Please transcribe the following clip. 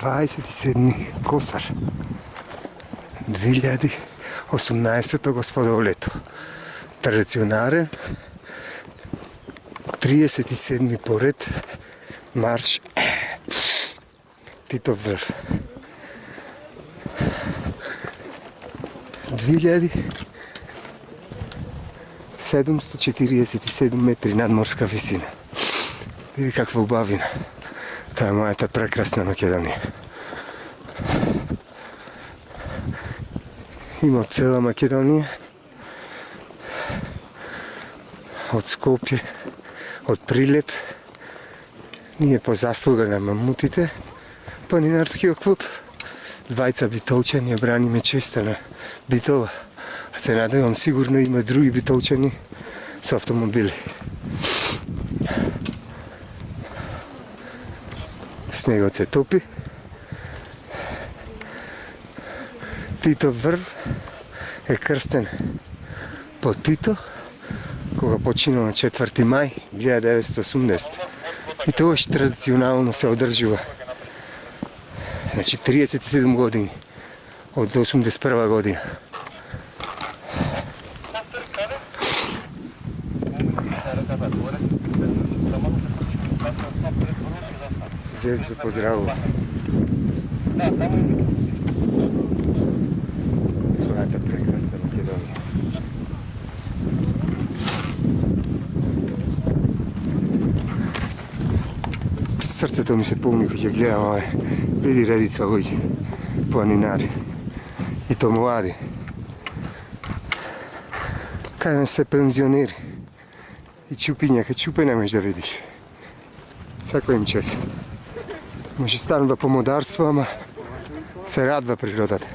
27 Косар 2018 господово лето. Традиционален 37 поред марш Титов връв. 2747 метри надморска висина. Види каква убавина. Това е моята прекрасна Македония. Има от цела Македония, от Скопje, от Прилеп. Ние по заслуга на мамутите, планинарския клуб. Двайца битолчани браниме честа на Битола. А се надевам, сигурно има други битолчани с автомобили. Снегот се топи. Титов врв е крстен по Тито, кога починал на 4 май 1980. И това ще традиционално се одржува. Значи 37 години от 81 година. Зевс ви поздравува. Своята прекрасна Македония. Сърцето ми се пълни, когато гледам, види редица луѓе, планинари. И то млади. Кајдем се пензионери. И чупињака, чупе не можеш да видиш. Секој им час. Може станува помодарство, ама се радва природата.